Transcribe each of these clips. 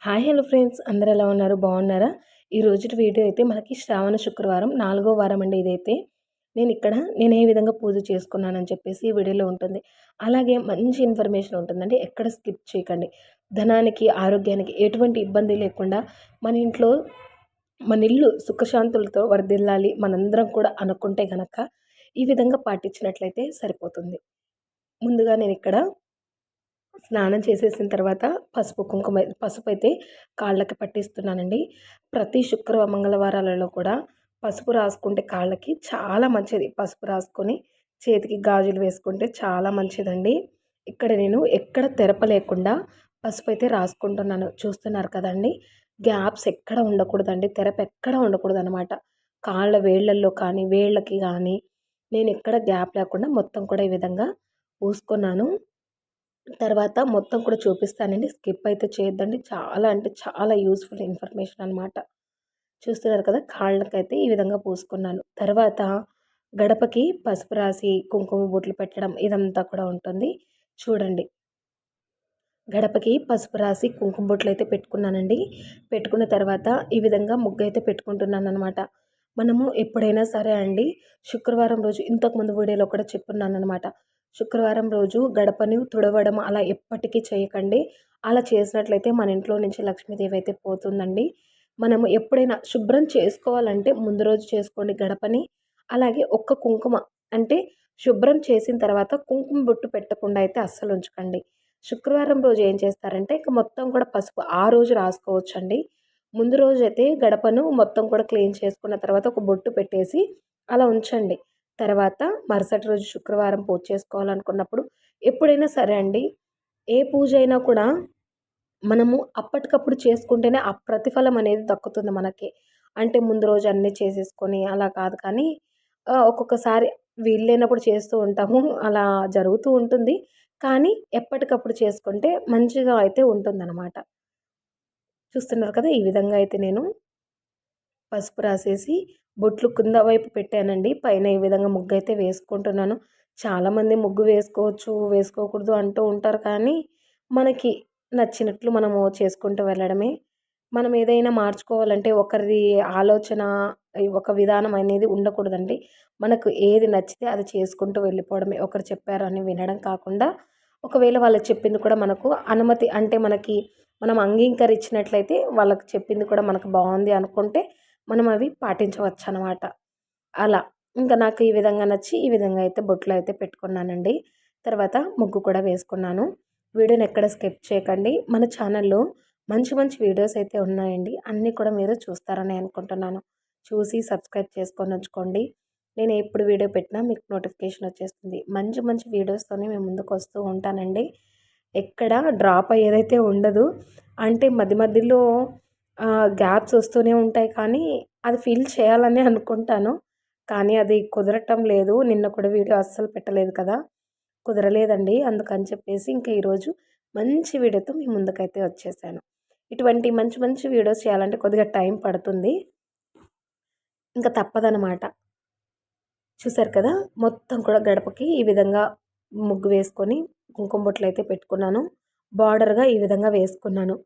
Hi hello friends, అందరూ ఎలా ఉన్నారు? బాగున్నారా? ఈ రోజుటి వీడియో అయితే మనకి శ్రావణ శుక్రవారం 4వ వారం అండి. ఇదైతే నేను ఏ విధంగా పూజ చేసుకున్నానని చెప్పేసి ఈ వీడియోలో ఉంటుంది. అలాగే మంచి ఇన్ఫర్మేషన్ ఉంటుందండి, ఎక్కడ స్కిప్ చేయకండి. ధనానికి, ఆరోగ్యానికి ఎటువంటి ఇబ్బంది లేకుండా మన ఇల్లు సుఖశాంతులతో వర్ధిల్లాలి మనందరం కూడా అనుకుంటే గనక ఈ విధంగా పాటించినట్లయితే సరిపోతుంది. ముందుగా నేను ఇక్కడ స్నానం చేసేసిన తర్వాత పసుపు అయితే కాళ్ళకి పట్టిస్తున్నానండి. ప్రతి మంగళవారాలలో కూడా పసుపు రాసుకుంటే కాళ్ళకి చాలా మంచిది. పసుపు రాసుకొని చేతికి గాజులు వేసుకుంటే చాలా మంచిదండి. ఇక్కడ నేను ఎక్కడ తెరప లేకుండా పసుపు అయితే రాసుకుంటున్నాను. చూస్తున్నారు కదండి, గ్యాప్స్ ఎక్కడ ఉండకూడదండి, తెరప ఎక్కడ ఉండకూడదనమాట. కాళ్ళ వేళ్ళల్లో కానీ వేళ్ళకి కానీ నేను ఎక్కడ గ్యాప్ లేకుండా మొత్తం కూడా ఈ విధంగా పూసుకున్నాను. తర్వాత మొత్తం కూడా చూపిస్తానండి, స్కిప్ అయితే చేయొద్దండి. చాలా అంటే చాలా యూస్ఫుల్ ఇన్ఫర్మేషన్ అనమాట. చూస్తున్నారు కదా, కాళ్ళకైతే ఈ విధంగా పూసుకున్నాను. తర్వాత గడపకి పసుపు రాసి కుంకుమ బొట్లు పెట్టడం ఇదంతా కూడా ఉంటుంది. చూడండి, గడపకి పసుపు రాసి కుంకుమ బొట్లు అయితే పెట్టుకున్నానండి. పెట్టుకున్న తర్వాత ఈ విధంగా ముగ్గు అయితే పెట్టుకుంటున్నాను అనమాట. మనము ఎప్పుడైనా సరే అండి, శుక్రవారం రోజు ఇంతకుముందు వీడియోలో కూడా చెప్పున్నాను అనమాట. శుక్రవారం రోజు గడపని తుడవడం అలా ఎప్పటికీ చేయకండి. అలా చేసినట్లయితే మన ఇంట్లో నుంచి లక్ష్మీదేవి అయితే పోతుందండి. మనము ఎప్పుడైనా శుభ్రం చేసుకోవాలంటే ముందు రోజు చేసుకోండి గడపని. అలాగే ఒక్క కుంకుమ అంటే శుభ్రం చేసిన తర్వాత కుంకుమ బొట్టు పెట్టకుండా అయితే అస్సలు ఉంచకండి. శుక్రవారం రోజు ఏం చేస్తారంటే ఇక మొత్తం కూడా పసుపు ఆ రోజు రాసుకోవచ్చండి. ముందు రోజు అయితే గడపను మొత్తం కూడా క్లీన్ చేసుకున్న తర్వాత ఒక బొట్టు పెట్టేసి అలా ఉంచండి. తర్వాత మరుసటి రోజు శుక్రవారం పూజ చేసుకోవాలనుకున్నప్పుడు ఎప్పుడైనా సరే అండి, ఏ పూజ అయినా కూడా మనము అప్పటికప్పుడు చేసుకుంటేనే ఆ ప్రతిఫలం అనేది దక్కుతుంది మనకి. అంటే ముందు రోజు అన్నీ చేసేసుకొని అలా కాదు కానీ ఒక్కొక్కసారి వీల్లేనప్పుడు చేస్తూ ఉంటాము. అలా జరుగుతూ ఉంటుంది. కానీ ఎప్పటికప్పుడు చేసుకుంటే మంచిగా అయితే ఉంటుందన్నమాట. చూస్తున్నారు కదా, ఈ విధంగా అయితే నేను పసుపు రాసేసి బొట్లు కింద వైపు పెట్టానండి. పైన ఈ విధంగా ముగ్గు అయితే వేసుకుంటున్నాను. చాలామంది ముగ్గు వేసుకోవచ్చు, వేసుకోకూడదు అంటూ ఉంటారు. కానీ మనకి నచ్చినట్లు మనము చేసుకుంటూ వెళ్ళడమే. మనం ఏదైనా మార్చుకోవాలంటే ఒకరిది ఆలోచన, ఒక విధానం అనేది ఉండకూడదండి. మనకు ఏది నచ్చితే అది చేసుకుంటూ వెళ్ళిపోవడమే. ఒకరు చెప్పారు అని వినడం కాకుండా, ఒకవేళ వాళ్ళు చెప్పింది కూడా మనకు అనుమతి అంటే మనం అంగీకరించినట్లయితే వాళ్ళకి చెప్పింది కూడా మనకు బాగుంది అనుకుంటే మనం అవి పాటించవచ్చు అనమాట. అలా ఇంకా నాకు ఈ విధంగా నచ్చి ఈ విధంగా అయితే బొట్లు అయితే పెట్టుకున్నానండి. తర్వాత ముగ్గు కూడా వేసుకున్నాను. వీడియోని ఎక్కడ స్కిప్ చేయకండి. మన ఛానల్లో మంచి మంచి వీడియోస్ అయితే ఉన్నాయండి. అన్నీ కూడా మీరు చూస్తారని అనుకుంటున్నాను. చూసి సబ్స్క్రైబ్ చేసుకొని ఉంచుకోండి. నేను ఎప్పుడు వీడియో పెట్టినా మీకు నోటిఫికేషన్ వచ్చేస్తుంది. మంచి మంచి వీడియోస్తోనే మేము ముందుకు వస్తూ ఉంటానండి. ఎక్కడ డ్రాప్ అయ్యేదైతే ఉండదు. అంటే మధ్య మధ్యలో గ్యాప్స్ వస్తూనే ఉంటాయి, కానీ అది ఫిల్ చేయాలని అనుకుంటాను. కానీ అది కుదరటం లేదు. నిన్న కూడా వీడియో అస్సలు పెట్టలేదు కదా, కుదరలేదండి. అందుకని చెప్పేసి ఇంకా ఈరోజు మంచి వీడియోతో మీ ముందుకైతే వచ్చేసాను. ఇటువంటి మంచి మంచి వీడియోస్ చేయాలంటే కొద్దిగా టైం పడుతుంది, ఇంకా తప్పదనమాట. చూసారు కదా, మొత్తం కూడా గడపకి ఈ విధంగా ముగ్గు వేసుకొని కుంకుమ బొట్లు అయితే పెట్టుకున్నాను. బార్డర్గా ఈ విధంగా వేసుకున్నాను.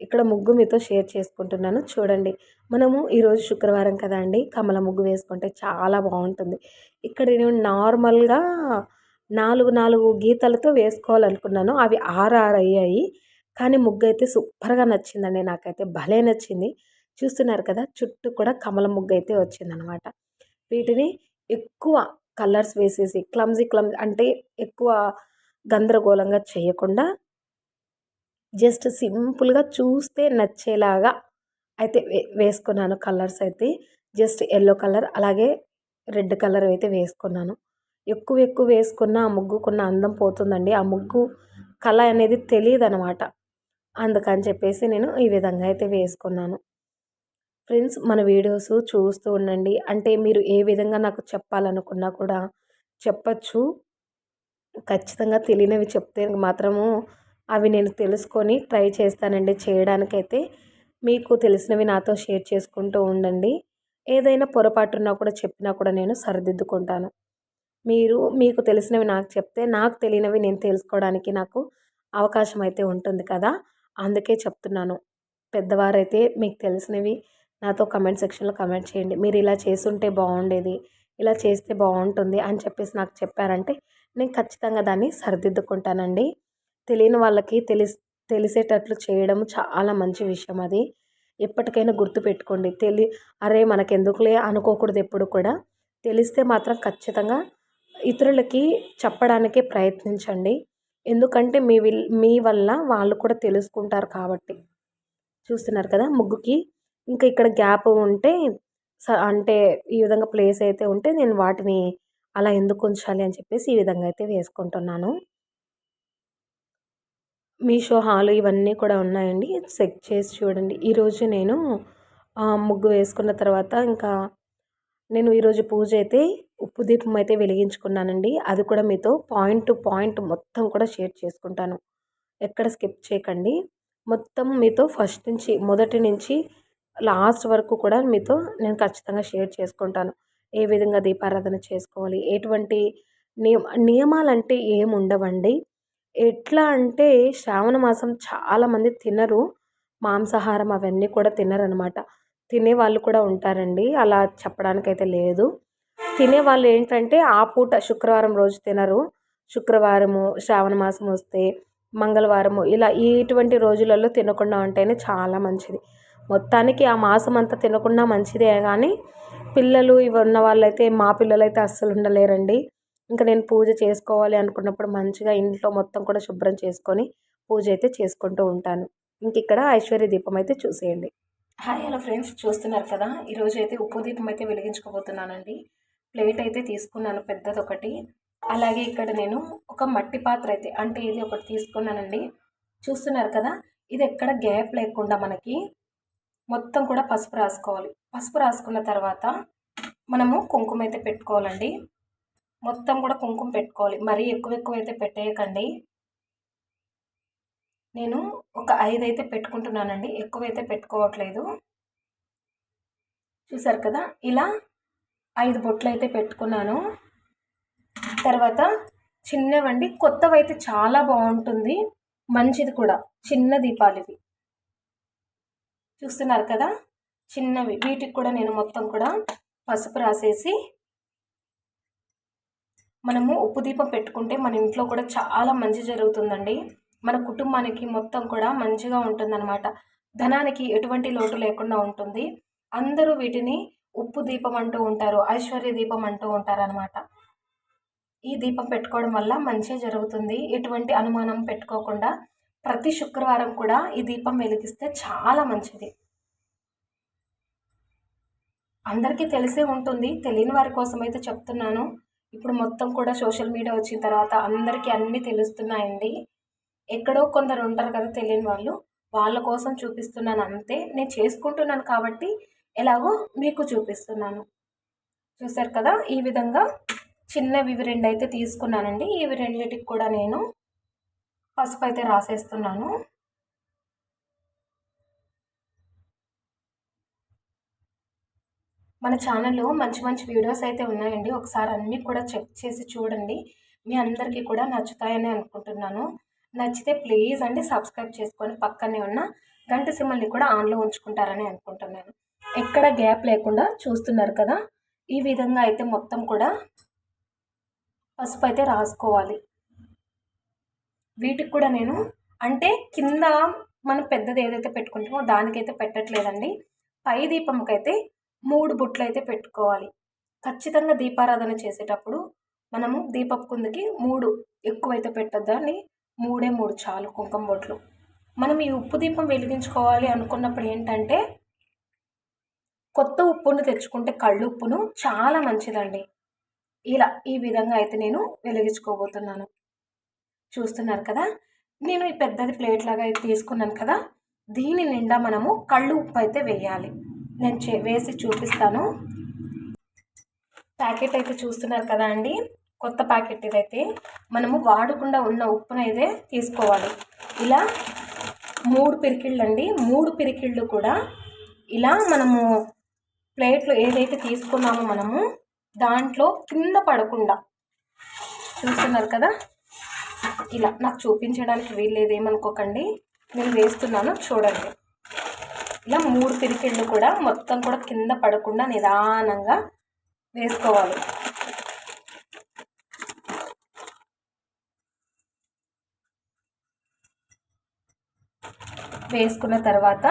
ఇక్కడ ముగ్గు మీతో షేర్ చేసుకుంటున్నాను. చూడండి, మనము ఈరోజు శుక్రవారం కదా అండి, కమల ముగ్గు వేసుకుంటే చాలా బాగుంటుంది. ఇక్కడ నేను నార్మల్గా 4 గీతలతో వేసుకోవాలనుకున్నాను. అవి 6 అయ్యాయి. కానీ ముగ్గు అయితే సూపర్గా నచ్చిందండి. నాకైతే భలే నచ్చింది. చూస్తున్నారు కదా, చుట్టూ కూడా కమల ముగ్గు అయితే వచ్చిందనమాట. వీటిని ఎక్కువ కలర్స్ వేసేసి క్లమ్జీ అంటే ఎక్కువ గందరగోళంగా చేయకుండా జస్ట్ సింపుల్గా చూస్తే నచ్చేలాగా అయితే వేసుకున్నాను. కలర్స్ అయితే జస్ట్ ఎల్లో కలర్ అలాగే రెడ్ కలర్ అయితే వేసుకున్నాను. ఎక్కువ వేసుకున్న ఆ ముగ్గుకున్న అందం పోతుందండి. ఆ ముగ్గు కళ అనేది తెలియదనమాట. అందుకని చెప్పేసి నేను ఈ విధంగా అయితే వేసుకున్నాను. ఫ్రెండ్స్, మన వీడియోస్ చూస్తూ ఉండండి. అంటే మీరు ఏ విధంగా నాకు చెప్పాలనుకున్నా కూడా చెప్పచ్చు. ఖచ్చితంగా తెలియనివి చెప్తే మాత్రము అవి నేను తెలుసుకొని ట్రై చేస్తానండి చేయడానికైతే. మీకు తెలిసినవి నాతో షేర్ చేసుకుంటూ ఉండండి. ఏదైనా పొరపాటున్నా కూడా చెప్పినా కూడా నేను సరిదిద్దుకుంటాను. మీకు తెలిసినవి నాకు చెప్తే నాకు తెలియనివి నేను తెలుసుకోవడానికి నాకు అవకాశం అయితే ఉంటుంది కదా, అందుకే చెప్తున్నాను. పెద్దవారైతే మీకు తెలిసినవి నాతో కమెంట్ సెక్షన్లో కమెంట్ చేయండి. మీరు ఇలా చేసుంటే బాగుండేది, ఇలా చేస్తే బాగుంటుంది అని చెప్పేసి నాకు చెప్పారంటే నేను ఖచ్చితంగా దాన్ని సరిదిద్దుకుంటానండి. తెలియని వాళ్ళకి తెలిసేటట్లు చేయడం చాలా మంచి విషయం అది. ఎప్పటికైనా గుర్తుపెట్టుకోండి. అరే మనకెందుకులే అనుకోకూడదు ఎప్పుడు కూడా. తెలిస్తే మాత్రం ఖచ్చితంగా ఇతరులకి చెప్పడానికే ప్రయత్నించండి. ఎందుకంటే మీ వల్ల వాళ్ళు కూడా తెలుసుకుంటారు కాబట్టి. చూస్తున్నారు కదా ముగ్గుకి ఇంకా ఇక్కడ గ్యాప్ ఉంటే అంటే ఈ విధంగా ప్లేస్ అయితే ఉంటే నేను వాటిని అలా ఎందుకు ఉంచాలి అని చెప్పేసి ఈ విధంగా అయితే వేసుకుంటున్నాను. మీషో హాలు ఇవన్నీ కూడా ఉన్నాయండి. చెక్ చేసి చూడండి. ఈరోజు నేను ముగ్గు వేసుకున్న తర్వాత ఇంకా నేను ఈరోజు పూజ అయితే ఉప్పు దీపం అయితే వెలిగించుకున్నానండి. అది కూడా మీతో పాయింట్ టు పాయింట్ మొత్తం కూడా షేర్ చేసుకుంటాను. ఎక్కడ స్కిప్ చేయకండి. మొత్తం మీతో ఫస్ట్ నుంచి మొదటి నుంచి లాస్ట్ వరకు కూడా మీతో నేను ఖచ్చితంగా షేర్ చేసుకుంటాను. ఏ విధంగా దీపారాధన చేసుకోవాలి, ఎటువంటి నియమాలంటే ఏమి ఉండవండి. ఎట్లా అంటే శ్రావణ మాసం చాలామంది తినరు, మాంసాహారం అవన్నీ కూడా తినరనమాట. తినేవాళ్ళు కూడా ఉంటారండి, అలా చెప్పడానికైతే లేదు. తినేవాళ్ళు ఏంటంటే ఆ పూట శుక్రవారం రోజు తినరు. శుక్రవారము, శ్రావణ మాసం వస్తే మంగళవారము ఇలా ఇటువంటి రోజులలో తినకుండా ఉంటేనే చాలా మంచిది. మొత్తానికి ఆ మాసం అంతా తినకుండా మంచిదే కానీ పిల్లలు ఇవి ఉన్న వాళ్ళైతే మా పిల్లలైతే అస్సలు ఉండలేరండి. ఇంకా నేను పూజ చేసుకోవాలి అనుకున్నప్పుడు మంచిగా ఇంట్లో మొత్తం కూడా శుభ్రం చేసుకొని పూజ అయితే చేసుకుంటూ ఉంటాను. ఇంక ఇక్కడ ఐశ్వర్య దీపం అయితే చూసేయండి. హాయ్ హలో ఫ్రెండ్స్, చూస్తున్నారు కదా ఈరోజు అయితే ఉప్పు దీపం అయితే వెలిగించుకోబోతున్నానండి. ప్లేట్ అయితే తీసుకున్నాను పెద్దది ఒకటి. అలాగే ఇక్కడ నేను ఒక మట్టి పాత్ర అయితే అంటే ఇది ఒకటి తీసుకున్నానండి. చూస్తున్నారు కదా, ఇది ఎక్కడ గ్యాప్ లేకుండా మనకి మొత్తం కూడా పసుపు రాసుకోవాలి. పసుపు రాసుకున్న తర్వాత మనము కుంకుమ అయితే పెట్టుకోవాలండి. మొత్తం కూడా కుంకుమ పెట్టుకోవాలి. మరీ ఎక్కువ అయితే పెట్టేయకండి. నేను ఒక 5 అయితే పెట్టుకుంటున్నానండి, ఎక్కువైతే పెట్టుకోవట్లేదు. చూసారు కదా, ఇలా 5 బొట్లు అయితే పెట్టుకున్నాను. తర్వాత చిన్నవండి, కొత్తవైతే చాలా బాగుంటుంది, మంచిది కూడా. చిన్న దీపాలు ఇవి చూస్తున్నారు కదా, చిన్నవి. వీటికి కూడా నేను మొత్తం కూడా పసుపు రాసేసి మనము ఉప్పు దీపం పెట్టుకుంటే మన ఇంట్లో కూడా చాలా మంచి జరుగుతుందండి. మన కుటుంబానికి మొత్తం కూడా మంచిగా ఉంటుందన్నమాట. ధనానికి ఎటువంటి లోటు లేకుండా ఉంటుంది. అందరూ వీటిని ఉప్పు దీపం అంటూ ఉంటారు, ఐశ్వర్య దీపం అంటూ ఉంటారనమాట. ఈ దీపం పెట్టుకోవడం వల్ల మంచి జరుగుతుంది. ఎటువంటి అనుమానం పెట్టుకోకుండా ప్రతి శుక్రవారం కూడా ఈ దీపం వెలిగిస్తే చాలా మంచిది. అందరికీ తెలిసే ఉంటుంది, తెలియని వారి కోసం అయితే చెప్తున్నాను. ఇప్పుడు మొత్తం కూడా సోషల్ మీడియా వచ్చిన తర్వాత అందరికీ అన్నీ తెలుస్తున్నాయండి. ఎక్కడో కొందరు ఉంటారు కదా తెలియని వాళ్ళు, వాళ్ళ కోసం చూపిస్తున్నాను అంతే. నేను చేసుకుంటున్నాను కాబట్టి ఎలాగో మీకు చూపిస్తున్నాను. చూసారు కదా, ఈ విధంగా చిన్నవి 2 అయితే తీసుకున్నానండి. ఇవి రెండిటికి కూడా నేను పసుపు అయితే రాసేస్తున్నాను. మన ఛానల్లో మంచి వీడియోస్ అయితే ఉన్నాయండి. ఒకసారి అన్నీ కూడా చెక్ చేసి చూడండి. మీ అందరికీ కూడా నచ్చుతాయని అనుకుంటున్నాను. నచ్చితే ప్లీజ్ అండి సబ్స్క్రైబ్ చేసుకొని పక్కనే ఉన్న గంట సింబల్ని కూడా ఆన్లో ఉంచుకుంటారని అనుకుంటున్నాను. ఎక్కడ గ్యాప్ లేకుండా చూస్తున్నారు కదా, ఈ విధంగా అయితే మొత్తం కూడా పసుపు అయితే రాసుకోవాలి. వీటికి కూడా నేను అంటే కింద మనం పెద్దది ఏదైతే పెట్టుకుంటామో దానికైతే పెట్టట్లేదండి. పై దీపంకైతే 3 బొట్లు అయితే పెట్టుకోవాలి. ఖచ్చితంగా దీపారాధన చేసేటప్పుడు మనము దీపపు కుందుకి 3 ఎక్కువైతే పెట్టొద్దని, 3 చాలు కుంకుమ బొట్లు. మనం ఈ ఉప్పు దీపం వెలిగించుకోవాలి అనుకున్నప్పుడు ఏంటంటే కొత్త ఉప్పును తెచ్చుకుంటే కళ్ళు ఉప్పును చాలా మంచిదండి. ఇలా ఈ విధంగా అయితే నేను వెలిగించుకోబోతున్నాను. చూస్తున్నారు కదా, నేను ఈ పెద్దది ప్లేట్ లాగా అయితే తీసుకున్నాను కదా, దీని నిండా మనము కళ్ళు ఉప్పు అయితే వేయాలి. నేను వేసి చూపిస్తాను. ప్యాకెట్ అయితే చూస్తున్నారు కదా అండి, కొత్త ప్యాకెట్ ఇదైతే. మనము వాడకుండా ఉన్న ఉప్పునైతే తీసుకోవాలి. ఇలా 3 పిరికిళ్ళు అండి. 3 పిరికిళ్ళు కూడా ఇలా మనము ప్లేట్లో ఏదైతే తీసుకున్నామో మనము దాంట్లో కింద పడకుండా, చూస్తున్నారు కదా, ఇలా నాకు చూపించడానికి వీల్లేదు ఏమనుకోకండి, నేను వేస్తున్నాను చూడండి. ఇలా 3 పిరికిళ్ళు కూడా మొత్తం కూడా కింద పడకుండా నిదానంగా వేసుకోవాలి. వేసుకున్న తర్వాత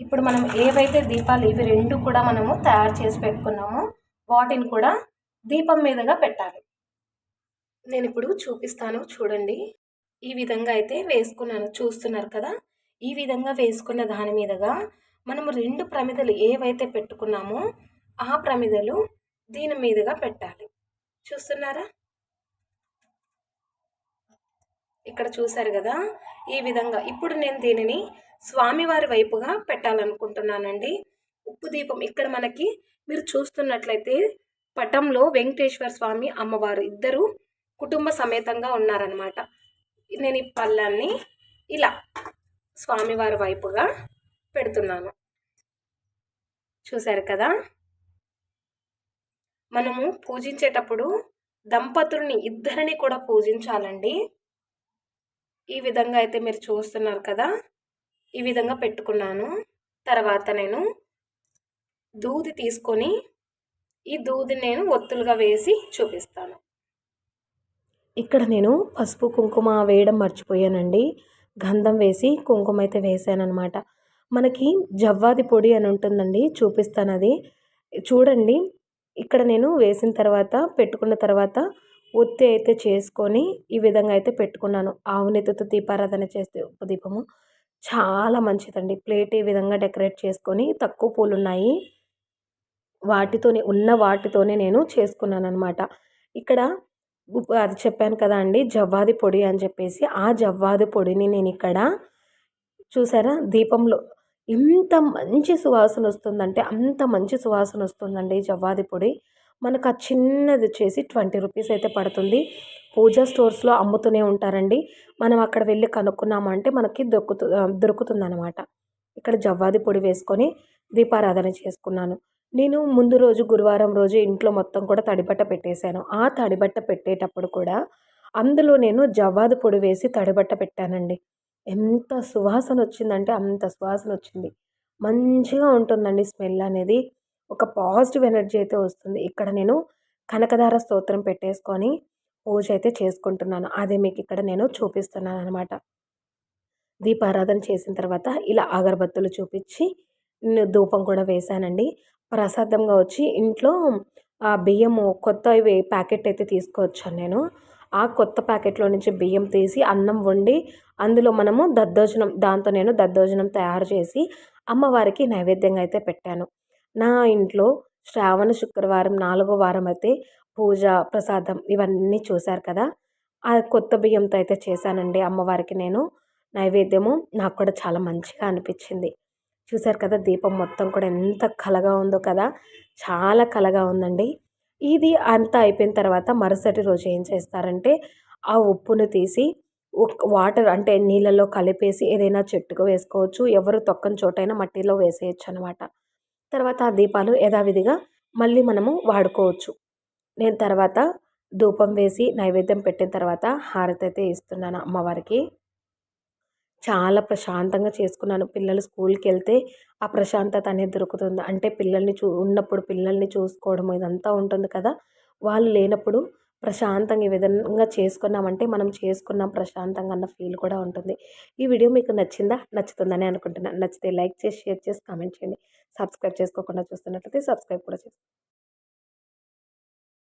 ఇప్పుడు మనం ఏవైతే దీపాలు ఇవి 2 కూడా మనము తయారు చేసి పెట్టుకున్నామో వాటిని కూడా దీపం మీదగా పెట్టాలి. నేను ఇప్పుడు చూపిస్తాను చూడండి. ఈ విధంగా అయితే వేసుకున్నాను, చూస్తున్నారు కదా. ఈ విధంగా వేసుకున్న దాని మీదగా మనము 2 ప్రమిదలు ఏవైతే పెట్టుకున్నామో ఆ ప్రమిదలు దీని మీదుగా పెట్టాలి. చూస్తున్నారా? ఇక్కడ చూశారు కదా. ఈ విధంగా ఇప్పుడు నేను దీనిని స్వామివారి వైపుగా పెట్టాలనుకుంటున్నానండి. ఉప్పు దీపం ఇక్కడ మనకి మీరు చూస్తున్నట్లయితే పటంలో వెంకటేశ్వర స్వామి, అమ్మవారు ఇద్దరు కుటుంబ సమేతంగా ఉన్నారనమాట. నేను ఈ పళ్ళాన్ని ఇలా స్వామివారి వైపుగా పెడుతున్నాను. చూశారు కదా. మనము పూజించేటప్పుడు దంపతుల్ని ఇద్దరిని కూడా పూజించాలండి. ఈ విధంగా అయితే మీరు చూస్తున్నారు కదా. ఈ విధంగా పెట్టుకున్నాను. తర్వాత నేను దూది తీసుకొని ఈ దూది నేను ఒత్తులుగా వేసి చూపిస్తాను. ఇక్కడ నేను పసుపు కుంకుమ వేయడం మర్చిపోయానండి. గంధం వేసి కుంకుమ అయితే వేసానమాట. మనకి జవ్వాది పొడి అని ఉంటుందండి, చూపిస్తాను అది చూడండి. ఇక్కడ నేను వేసిన తర్వాత పెట్టుకున్న తర్వాత ఒత్తి అయితే చేసుకొని ఈ విధంగా అయితే పెట్టుకున్నాను. ఆవు నెత్తితో దీపారాధన చేస్తే ఉప్పు దీపము చాలా మంచిదండి. ప్లేట్ ఈ విధంగా డెకరేట్ చేసుకొని తక్కువ పూలు ఉన్నాయి వాటితోనే నేను చేసుకున్నాను అనమాట. ఇక్కడ అది చెప్పాను కదా అండి, జవ్వాది పొడి అని చెప్పేసి. ఆ జవ్వాది పొడిని నేను ఇక్కడ చూసారా దీపంలో ఎంత మంచి సువాసన వస్తుందంటే అంత మంచి సువాసన వస్తుందండి జవ్వాది పొడి. మనకు ఆ చిన్నది వచ్చేసి 20 రూపీస్ అయితే పడుతుంది. పూజా స్టోర్స్లో అమ్ముతూనే ఉంటారండి. మనం అక్కడ వెళ్ళి కనుక్కున్నామంటే మనకి దొరుకుతుందన్నమాట. ఇక్కడ జవ్వాది పొడి వేసుకొని దీపారాధన చేసుకున్నాను. నేను ముందు రోజు గురువారం రోజు ఇంట్లో మొత్తం కూడా తడిబట్ట పెట్టేశాను. ఆ తడిబట్ట పెట్టేటప్పుడు కూడా అందులో నేను జవ్వాది పొడి వేసి తడిబట్ట పెట్టానండి. ఎంత సువాసన వచ్చిందంటే అంత సువాసన వచ్చింది. మంచిగా ఉంటుందండి స్మెల్ అనేది. ఒక పాజిటివ్ ఎనర్జీ అయితే వస్తుంది. ఇక్కడ నేను కనకదార స్తోత్రం పెట్టేసుకొని పూజ అయితే చేసుకుంటున్నాను. అదే మీకు ఇక్కడ నేను చూపిస్తున్నాను అనమాట. దీపారాధన చేసిన తర్వాత ఇలా అగరబత్తులు చూపించి ధూపం కూడా వేశానండి. ప్రసాదంగా వచ్చి ఇంట్లో బియ్యము కొత్తవి ప్యాకెట్ అయితే తీసుకొచ్చాను నేను. ఆ కొత్త ప్యాకెట్లో నుంచి బియ్యం తీసి అన్నం వండి అందులో మనము దాంతో నేను దద్దోజనం తయారు చేసి అమ్మవారికి నైవేద్యంగా అయితే పెట్టాను. నా ఇంట్లో శ్రావణ శుక్రవారం 4వ వారం అయితే పూజ ప్రసాదం ఇవన్నీ చూశారు కదా. ఆ కొత్త బియ్యంతో అయితే చేశానండి అమ్మవారికి నేను నైవేద్యము. నాకు కూడా చాలా మంచిగా అనిపించింది. చూశారు కదా దీపం మొత్తం కూడా ఎంత కళగా ఉందో కదా, చాలా కళగా ఉందండి. ఇది అంతా అయిపోయిన తర్వాత మరుసటి రోజు ఏం చేస్తారంటే ఆ ఉప్పును తీసి వాటర్ అంటే నీళ్ళలో కలిపేసి ఏదైనా చెట్టుకు వేసుకోవచ్చు. ఎవరు తొక్కని చోటైనా మట్టిలో వేసేయచ్చు అనమాట. తర్వాత ఆ దీపాలు యథావిధిగా మళ్ళీ మనము వాడుకోవచ్చు. నేను తర్వాత ధూపం వేసి నైవేద్యం పెట్టిన తర్వాత హారతి అయితే ఇస్తున్నాను అమ్మవారికి. చాలా ప్రశాంతంగా చేసుకున్నాను. పిల్లలు స్కూల్కి వెళ్తే ఆ ప్రశాంతత అనేది దొరుకుతుంది. అంటే ఉన్నప్పుడు పిల్లల్ని చూసుకోవడం ఇదంతా ఉంటుంది కదా. వాళ్ళు లేనప్పుడు ప్రశాంతంగా ఈ విధంగా చేసుకున్నామంటే మనం చేసుకున్నాం ప్రశాంతంగా అన్న ఫీల్ కూడా ఉంటుంది. ఈ వీడియో మీకు నచ్చిందా? నచ్చుతుందని అనుకుంటున్నాను. నచ్చితే లైక్ చేసి, షేర్ చేసి, కామెంట్ చేయండి. సబ్స్క్రైబ్ చేసుకోకుండా చూస్తున్నట్లయితే సబ్స్క్రైబ్ కూడా చేసుకోండి.